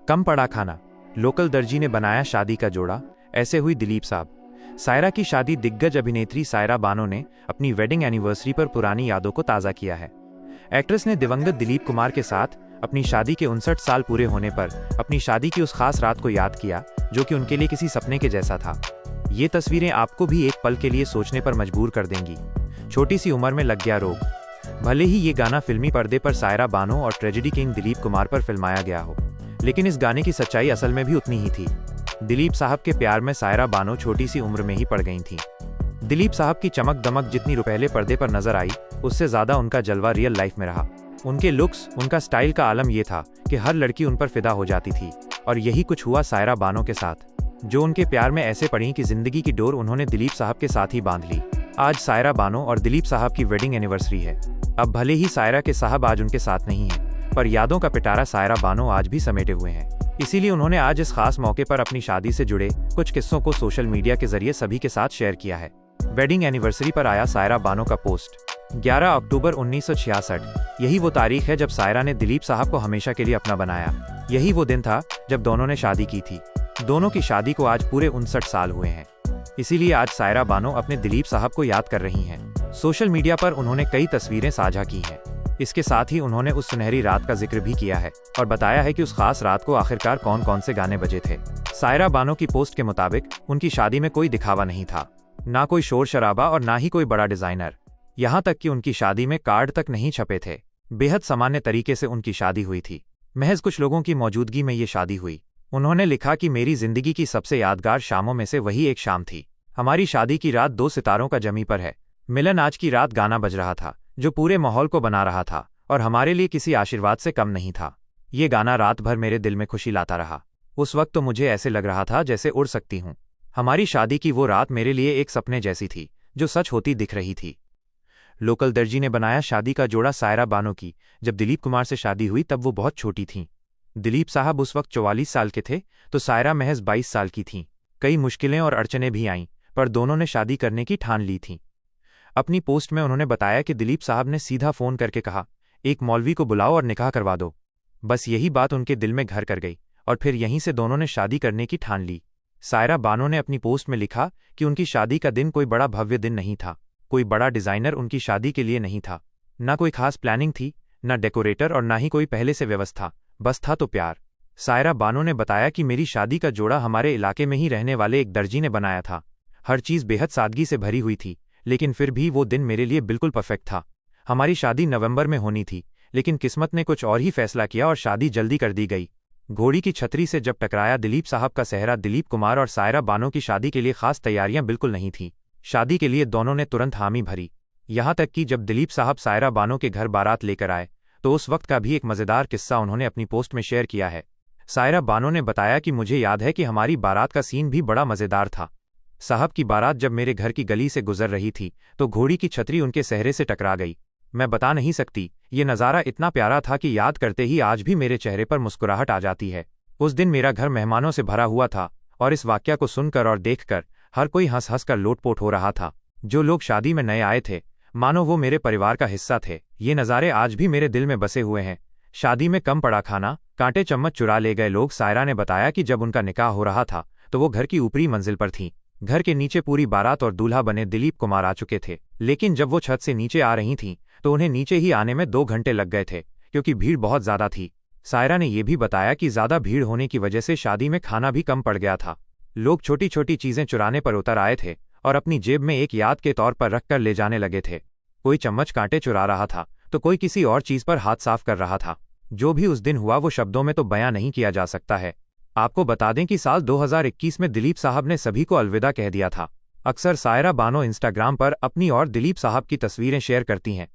कम पड़ा खाना, लोकल दर्जी ने बनाया शादी का जोड़ा, ऐसे हुई दिलीप साहब। सायरा की शादी दिग्गज अभिनेत्री सायरा बानो ने अपनी वेडिंग एनिवर्सरी पर पुरानी यादों को ताज़ा किया है। एक्ट्रेस ने दिवंगत दिलीप कुमार के साथ अपनी शादी के 59 साल पूरे होने पर अपनी शादी की उस खास रात को याद किया, जो कि उनके लिए किसी सपने के जैसा था। ये तस्वीरें आपको भी एक पल के लिए सोचने पर मजबूर कर देंगी। छोटी सी उम्र में लग गया रोग। भले ही ये गाना फिल्मी पर्दे पर सायरा बानो और ट्रेजेडी किंग दिलीप कुमार पर फिल्माया गया हो, लेकिन इस गाने की सच्चाई असल में भी उतनी ही थी। दिलीप साहब के प्यार में सायरा बानो छोटी सी उम्र में ही पड़ गई थीं। दिलीप साहब की चमक दमक जितनी पहले पर्दे पर नजर आई, उससे ज्यादा उनका जलवा रियल लाइफ में रहा। उनके लुक्स, उनका स्टाइल का आलम ये था कि हर लड़की उन पर फिदा हो जाती थी, और यही कुछ हुआ सायरा बानो के साथ, जो उनके प्यार में ऐसे पड़ी कि जिंदगी की डोर उन्होंने दिलीप साहब के साथ ही बांध ली। आज सायरा बानो और दिलीप साहब की वेडिंग एनिवर्सरी है। अब भले ही सायरा के साहब आज उनके साथ नहीं है, पर यादों का पिटारा सायरा बानो आज भी समेटे हुए हैं। इसीलिए उन्होंने आज इस खास मौके पर अपनी शादी से जुड़े कुछ किस्सों को सोशल मीडिया के जरिए सभी के साथ शेयर किया है। वेडिंग एनिवर्सरी पर आया सायरा बानो का पोस्ट। 11 अक्टूबर 1966, यही वो तारीख है जब सायरा ने दिलीप साहब को हमेशा के लिए अपना बनाया। यही वो दिन था जब दोनों ने शादी की थी। दोनों की शादी को आज पूरे 59 साल हुए हैं। इसीलिए आज सायरा बानो अपने दिलीप साहब को याद कर रही हैं। सोशल मीडिया पर उन्होंने कई तस्वीरें साझा की हैं। इसके साथ ही उन्होंने उस सुनहरी रात का जिक्र भी किया है और बताया है कि उस खास रात को आखिरकार कौन कौन से गाने बजे थे। सायरा बानो की पोस्ट के मुताबिक उनकी शादी में कोई दिखावा नहीं था, ना कोई शोर शराबा और ना ही कोई बड़ा डिजाइनर। यहाँ तक कि उनकी शादी में कार्ड तक नहीं छपे थे। बेहद सामान्य तरीके से उनकी शादी हुई थी। महज कुछ लोगों की मौजूदगी में ये शादी हुई। उन्होंने लिखा कि मेरी जिंदगी की सबसे यादगार शामों में से वही एक शाम थी। हमारी शादी की रात 2 सितारों का जमी पर है। मिलन आज की रात गाना बज रहा था, जो पूरे माहौल को बना रहा था और हमारे लिए किसी आशीर्वाद से कम नहीं था। ये गाना रात भर मेरे दिल में खुशी लाता रहा। उस वक्त तो मुझे ऐसे लग रहा था जैसे उड़ सकती हूँ। हमारी शादी की वो रात मेरे लिए एक सपने जैसी थी, जो सच होती दिख रही थी। लोकल दर्जी ने बनाया शादी का जोड़ा सायरा बानो की। जब दिलीप कुमार से शादी हुई तब वो बहुत छोटी थीं। दिलीप साहब उस वक्त 44 साल के थे, तो सायरा महज 22 साल की थीं। कई मुश्किलें और अड़चनें भी आईं, पर दोनों ने शादी करने की ठान ली थी। अपनी पोस्ट में उन्होंने बताया कि दिलीप साहब ने सीधा फोन करके कहा, एक मौलवी को बुलाओ और निकाह करवा दो। बस यही बात उनके दिल में घर कर गई और फिर यहीं से दोनों ने शादी करने की ठान ली। सायरा बानो ने अपनी पोस्ट में लिखा कि उनकी शादी का दिन कोई बड़ा भव्य दिन नहीं था। कोई बड़ा डिजाइनर उनकी शादी के लिए नहीं था। ना कोई खास प्लानिंग थी, ना डेकोरेटर और ना ही कोई पहले से व्यवस्था। बस था तो प्यार। सायरा बानो ने बताया कि मेरी शादी का जोड़ा हमारे इलाके में ही रहने वाले एक दर्जी ने बनाया था। हर चीज़ बेहद सादगी से भरी हुई थी, लेकिन फिर भी वो दिन मेरे लिए बिल्कुल परफेक्ट था। हमारी शादी नवंबर में होनी थी, लेकिन किस्मत ने कुछ और ही फैसला किया और शादी जल्दी कर दी गई। घोड़ी की छतरी से जब टकराया दिलीप साहब का सेहरा। दिलीप कुमार और सायरा बानो की शादी के लिए खास तैयारियां बिल्कुल नहीं थीं। शादी के लिए दोनों ने तुरंत हामी भरी। यहाँ तक कि जब दिलीप साहब सायरा बानो के घर बारात लेकर आए, तो उस वक्त का भी एक मज़ेदार किस्सा उन्होंने अपनी पोस्ट में शेयर किया है। सायरा बानो ने बताया कि मुझे याद है कि हमारी बारात का सीन भी बड़ा मज़ेदार था। साहब की बारात जब मेरे घर की गली से गुजर रही थी, तो घोड़ी की छतरी उनके सेहरे से टकरा गई। मैं बता नहीं सकती, ये नज़ारा इतना प्यारा था कि याद करते ही आज भी मेरे चेहरे पर मुस्कुराहट आ जाती है। उस दिन मेरा घर मेहमानों से भरा हुआ था और इस वाकया को सुनकर और देखकर हर कोई हंस हंस कर लोटपोट हो रहा था। जो लोग शादी में नए आए थे, मानो वो मेरे परिवार का हिस्सा थे। ये नज़ारे आज भी मेरे दिल में बसे हुए हैं। शादी में कम पड़ा खाना, कांटे चम्मच चुरा ले गए लोग। सायरा ने बताया कि जब उनका निकाह हो रहा था, तो वो घर की ऊपरी मंजिल पर थीं। घर के नीचे पूरी बारात और दूल्हा बने दिलीप कुमार आ चुके थे, लेकिन जब वो छत से नीचे आ रही थीं, तो उन्हें नीचे ही आने में 2 घंटे लग गए थे, क्योंकि भीड़ बहुत ज्यादा थी। सायरा ने यह भी बताया कि ज्यादा भीड़ होने की वजह से शादी में खाना भी कम पड़ गया था। लोग छोटी छोटी चीजें चुराने पर उतर आए थे और अपनी जेब में एक याद के तौर पर रखकर ले जाने लगे थे। कोई चम्मच कांटे चुरा रहा था, तो कोई किसी और चीज पर हाथ साफ कर रहा था। जो भी उस दिन हुआ वो शब्दों में तो बयां नहीं किया जा सकता है। आपको बता दें कि साल 2021 में दिलीप साहब ने सभी को अलविदा कह दिया था। अक्सर सायरा बानो इंस्टाग्राम पर अपनी और दिलीप साहब की तस्वीरें शेयर करती हैं।